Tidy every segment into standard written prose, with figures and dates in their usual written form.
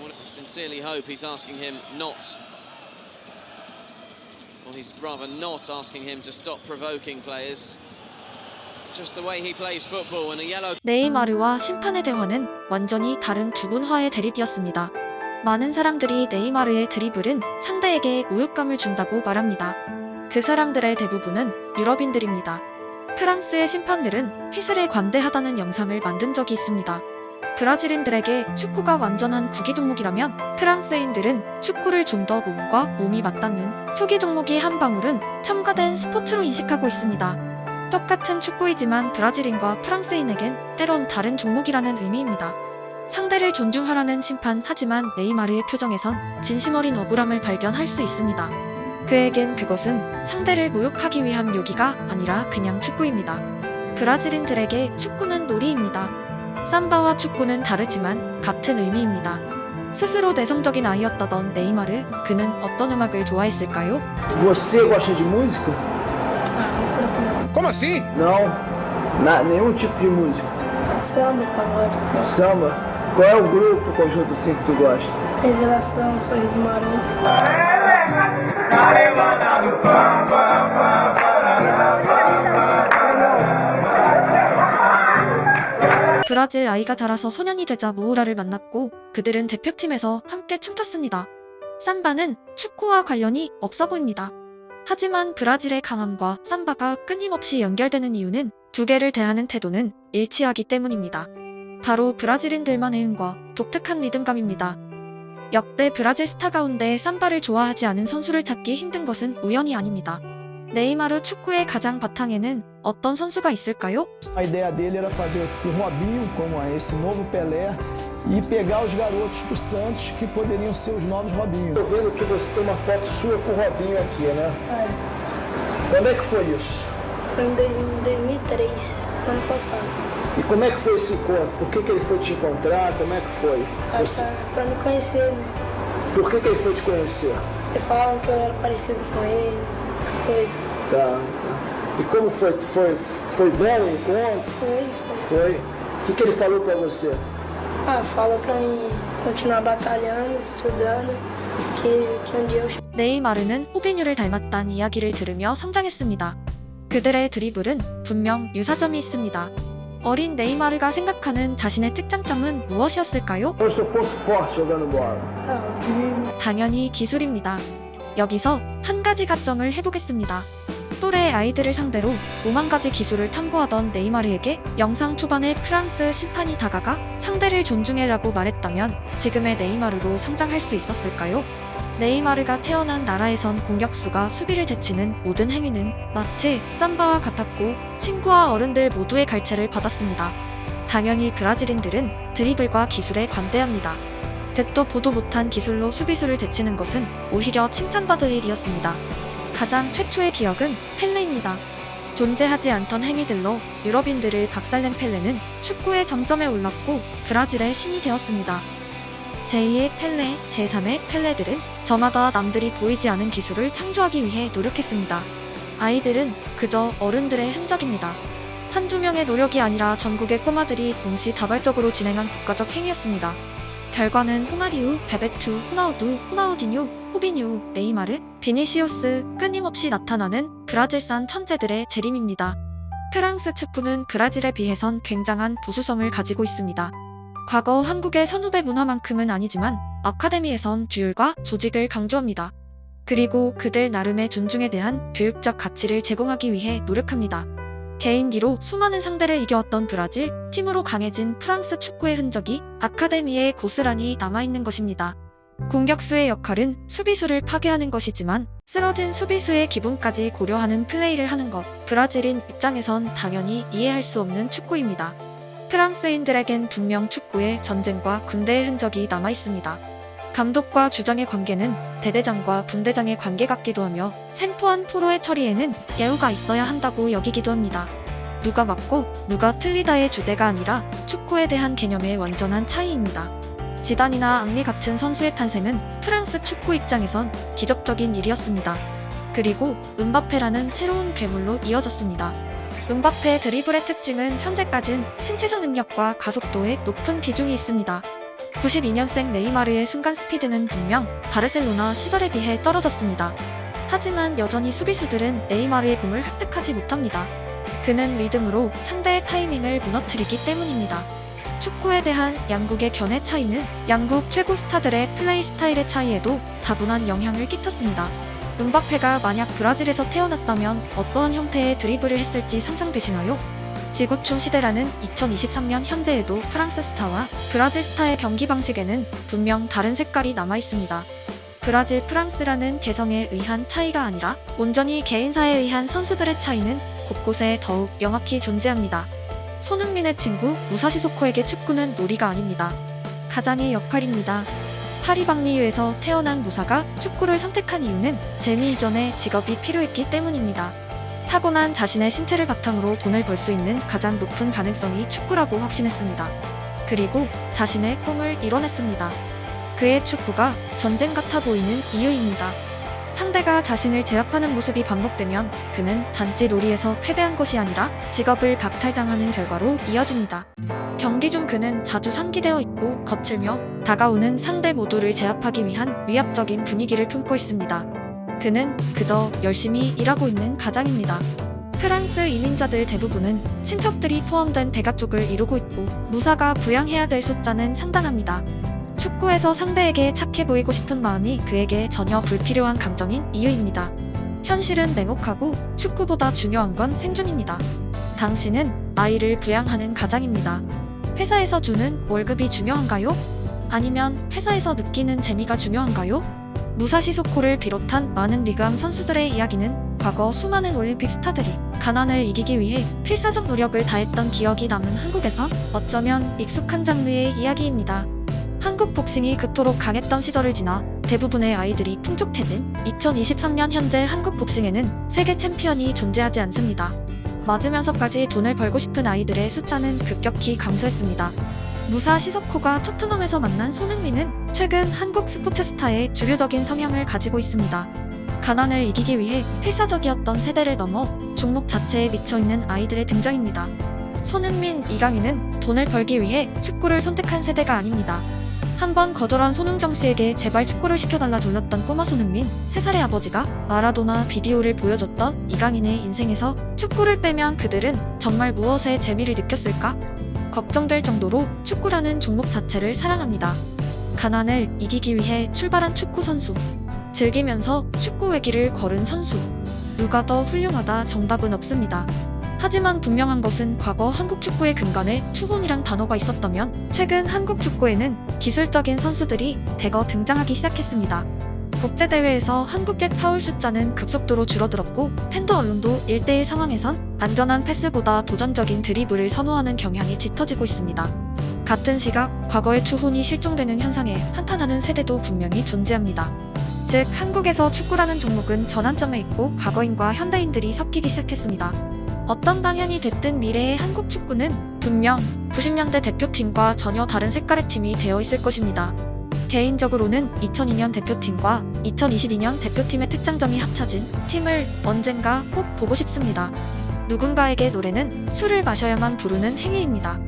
I sincerely hope he's asking him not. Well, he's rather not asking him to stop provoking players. It's just the way he plays football and a yellow. 네이마르와 심판의 대화는 완전히 다른 두 분화의 대립이었습니다. 많은 사람들이 네이마르의 드리블은 상대에게 모욕감을 준다고 말합니다. 그 사람들의 대부분은 유럽인들입니다. 프랑스의 심판들은 휘슬에 관대하다는 영상을 만든 적이 있습니다. 브라질인들에게 축구가 완전한 구기 종목이라면 프랑스인들은 축구를 좀 더 몸과 몸이 맞닿는 투기 종목이 한 방울은 첨가된 스포츠로 인식하고 있습니다. 똑같은 축구이지만 브라질인과 프랑스인에겐 때론 다른 종목이라는 의미입니다. 상대를 존중하라는 심판, 하지만 네이마르의 표정에선 진심 어린 억울함을 발견할 수 있습니다. 그에겐 그것은 상대를 모욕하기 위한 묘기가 아니라 그냥 축구입니다. 브라질인들에게 축구는 놀이입니다. 삼바와 축구는 다르지만 같은 의미입니다. 스스로 내성적인 아이였다던 네이마르, 그는 어떤 음악을 좋아했을까요? Você gosta de música? Como assim? Não, nenhum tipo de música. Samba, pagode. Samba? Qual é o grupo, o conjunto assim que tu gosta? Revelação, Sorriso Maroto. 브라질 아이가 자라서 소년이 되자 모우라를 만났고 그들은 대표팀에서 함께 춤췄습니다. 삼바는 축구와 관련이 없어 보입니다. 하지만 브라질의 강함과 삼바가 끊임없이 연결되는 이유는 두 개를 대하는 태도는 일치하기 때문입니다. 바로 브라질인들만의 흥과 독특한 리듬감입니다. 역대 브라질 스타 가운데 삼바를 좋아하지 않은 선수를 찾기 힘든 것은 우연이 아닙니다. 네이마르 축구의 가장 바탕에는 어떤 선수가 있을까요? A ideia dele era fazer o Robinho como esse novo Pelé e pegar os garotos do Santos que poderiam ser os novos Robinhos. Tô vendo que você tem uma foto sua com o Robinho aqui, né? É, Quando é que foi isso? foi em 2003, ano passado. E como é que foi esse encontro? Por que ele foi te encontrar? Como é que foi? Pra me conhecer, né? Por que ele foi te conhecer? Eles falavam que eu era parecido com ele, essas coisas. Tá. E como foi? Foi bom o encontro? Foi. Foi. O que ele falou pra você? Falou pra mim continuar batalhando, estudando, que um dia eu... 네이마르는 호비뉴를 닮았다는 이야기를 들으며 성장했습니다. 그들의 드리블은 분명 유사점이 있습니다. 어린 네이마르가 생각하는 자신의 특장점은 무엇이었을까요? Qual é o seu ponto forte jogando bola? os dribles. 당연히 기술입니다. 여기서 한 가지 가정을 해보겠습니다. 또래 아이들을 상대로 5만 가지 기술을 탐구하던 네이마르에게 영상 초반에 프랑스 심판이 다가가 상대를 존중해라고 말했다면 지금의 네이마르로 성장할 수 있었을까요? 네이마르가 태어난 나라에선 공격수가 수비를 제치는 모든 행위는 마치 삼바와 같았고 친구와 어른들 모두의 갈채를 받았습니다. 당연히 브라질인들은 드리블과 기술에 관대합니다. 듣도 보도 못한 기술로 수비수를 제치는 것은 오히려 칭찬받을 일이었습니다. 가장 최초의 기억은 펠레입니다. 존재하지 않던 행위들로 유럽인들을 박살낸 펠레는 축구의 정점에 올랐고 브라질의 신이 되었습니다. 제2의 펠레, 제3의 펠레들은 저마다 남들이 보이지 않은 기술을 창조하기 위해 노력했습니다. 아이들은 그저 어른들의 흔적입니다. 한두 명의 노력이 아니라 전국의 꼬마들이 동시다발적으로 진행한 국가적 행위였습니다. 결과는 호마리우, 베베투, 호나우두, 호나우디뉴, 호비뉴, 네이마르, 비니시우스, 끊임없이 나타나는 브라질산 천재들의 재림입니다. 프랑스 축구는 브라질에 비해선 굉장한 보수성을 가지고 있습니다. 과거 한국의 선후배 문화만큼은 아니지만 아카데미에선 규율과 조직을 강조합니다. 그리고 그들 나름의 존중에 대한 교육적 가치를 제공하기 위해 노력합니다. 개인기로 수많은 상대를 이겨왔던 브라질, 팀으로 강해진 프랑스 축구의 흔적이 아카데미에 고스란히 남아있는 것입니다. 공격수의 역할은 수비수를 파괴하는 것이지만 쓰러진 수비수의 기분까지 고려하는 플레이를 하는 것, 브라질인 입장에선 당연히 이해할 수 없는 축구입니다. 프랑스인들에겐 분명 축구에 전쟁과 군대의 흔적이 남아있습니다. 감독과 주장의 관계는 대대장과 분대장의 관계 같기도 하며 생포한 포로의 처리에는 예우가 있어야 한다고 여기기도 합니다. 누가 맞고 누가 틀리다의 주제가 아니라 축구에 대한 개념의 완전한 차이입니다. 지단이나 앙리 같은 선수의 탄생은 프랑스 축구 입장에선 기적적인 일이었습니다. 그리고 은바페라는 새로운 괴물로 이어졌습니다. 은바페 드리블의 특징은 현재까진 신체적 능력과 가속도에 높은 비중이 있습니다. 92년생 네이마르의 순간 스피드는 분명 바르셀로나 시절에 비해 떨어졌습니다. 하지만 여전히 수비수들은 네이마르의 공을 획득하지 못합니다. 그는 리듬으로 상대의 타이밍을 무너뜨리기 때문입니다. 축구에 대한 양국의 견해 차이는 양국 최고 스타들의 플레이 스타일의 차이에도 다분한 영향을 끼쳤습니다. 은바페가 만약 브라질에서 태어났다면 어떠한 형태의 드리블을 했을지 상상되시나요? 지구촌 시대라는 2023년 현재에도 프랑스 스타와 브라질 스타의 경기 방식에는 분명 다른 색깔이 남아 있습니다. 브라질, 프랑스라는 개성에 의한 차이가 아니라 온전히 개인사에 의한 선수들의 차이는 곳곳에 더욱 명확히 존재합니다. 손흥민의 친구 무사시소코에게 축구는 놀이가 아닙니다. 가장의 역할입니다. 파리방리유에서 태어난 무사가 축구를 선택한 이유는 재미 이전에 직업이 필요했기 때문입니다. 타고난 자신의 신체를 바탕으로 돈을 벌 수 있는 가장 높은 가능성이 축구라고 확신했습니다. 그리고 자신의 꿈을 이뤄냈습니다. 그의 축구가 전쟁 같아 보이는 이유입니다. 상대가 자신을 제압하는 모습이 반복되면 그는 단지 놀이에서 패배한 것이 아니라 직업을 박탈당하는 결과로 이어집니다. 경기 중 그는 자주 상기되어 있고 거칠며 다가오는 상대 모두를 제압하기 위한 위압적인 분위기를 품고 있습니다. 그는 그저 열심히 일하고 있는 가장입니다. 프랑스 이민자들 대부분은 친척들이 포함된 대가족을 이루고 있고 무사가 부양해야 될 숫자는 상당합니다. 축구에서 상대에게 착해 보이고 싶은 마음이 그에게 전혀 불필요한 감정인 이유입니다. 현실은 냉혹하고 축구보다 중요한 건 생존입니다. 당신은 아이를 부양하는 가장입니다. 회사에서 주는 월급이 중요한가요? 아니면 회사에서 느끼는 재미가 중요한가요? 무사시소코를 비롯한 많은 리그암 선수들의 이야기는 과거 수많은 올림픽 스타들이 가난을 이기기 위해 필사적 노력을 다했던 기억이 남은 한국에서 어쩌면 익숙한 장르의 이야기입니다. 한국 복싱이 그토록 강했던 시절을 지나 대부분의 아이들이 풍족해진 2023년 현재 한국 복싱에는 세계 챔피언이 존재하지 않습니다. 맞으면서까지 돈을 벌고 싶은 아이들의 숫자는 급격히 감소했습니다. 무사 시소코가 토트넘에서 만난 손흥민은 최근 한국 스포츠 스타의 주류적인 성향을 가지고 있습니다. 가난을 이기기 위해 필사적이었던 세대를 넘어 종목 자체에 미쳐있는 아이들의 등장입니다. 손흥민, 이강인은 돈을 벌기 위해 축구를 선택한 세대가 아닙니다. 한번 거절한 손흥정 씨에게 제발 축구를 시켜달라 졸랐던 꼬마 손흥민, 3살의 아버지가 마라도나 비디오를 보여줬던 이강인의 인생에서 축구를 빼면 그들은 정말 무엇에 재미를 느꼈을까? 걱정될 정도로 축구라는 종목 자체를 사랑합니다. 가난을 이기기 위해 출발한 축구 선수, 즐기면서 축구 외길을 걸은 선수, 누가 더 훌륭하다 정답은 없습니다. 하지만 분명한 것은 과거 한국 축구의 근간에 투혼이란 단어가 있었다면 최근 한국 축구에는 기술적인 선수들이 대거 등장하기 시작했습니다. 국제대회에서 한국의 파울 숫자는 급속도로 줄어들었고 팬더 언론도 1대1 상황에선 안전한 패스보다 도전적인 드리블을 선호하는 경향이 짙어지고 있습니다. 같은 시각 과거의 투혼이 실종되는 현상에 한탄하는 세대도 분명히 존재합니다. 즉 한국에서 축구라는 종목은 전환점에 있고 과거인과 현대인들이 섞이기 시작했습니다. 어떤 방향이 됐든 미래의 한국 축구는 분명 90년대 대표팀과 전혀 다른 색깔의 팀이 되어 있을 것입니다. 개인적으로는 2002년 대표팀과 2022년 대표팀의 특장점이 합쳐진 팀을 언젠가 꼭 보고 싶습니다. 누군가에게 노래는 술을 마셔야만 부르는 행위입니다.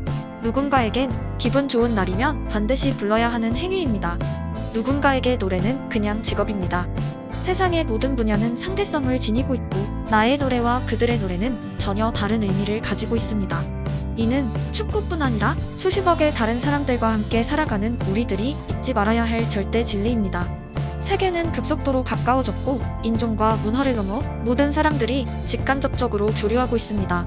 누군가에겐 기분 좋은 날이면 반드시 불러야 하는 행위입니다. 누군가에게 노래는 그냥 직업입니다. 세상의 모든 분야는 상대성을 지니고 있고 나의 노래와 그들의 노래는 전혀 다른 의미를 가지고 있습니다. 이는 축구뿐 아니라 수십억의 다른 사람들과 함께 살아가는 우리들이 잊지 말아야 할 절대 진리입니다. 세계는 급속도로 가까워졌고 인종과 문화를 넘어 모든 사람들이 직간접적으로 교류하고 있습니다.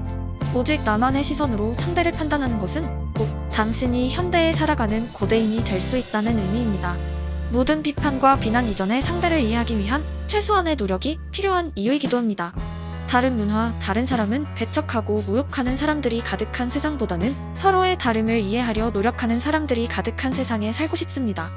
오직 나만의 시선으로 상대를 판단하는 것은 곧 당신이 현대에 살아가는 고대인이 될 수 있다는 의미입니다. 모든 비판과 비난 이전에 상대를 이해하기 위한 최소한의 노력이 필요한 이유이기도 합니다. 다른 문화, 다른 사람은 배척하고 모욕하는 사람들이 가득한 세상보다는 서로의 다름을 이해하려 노력하는 사람들이 가득한 세상에 살고 싶습니다.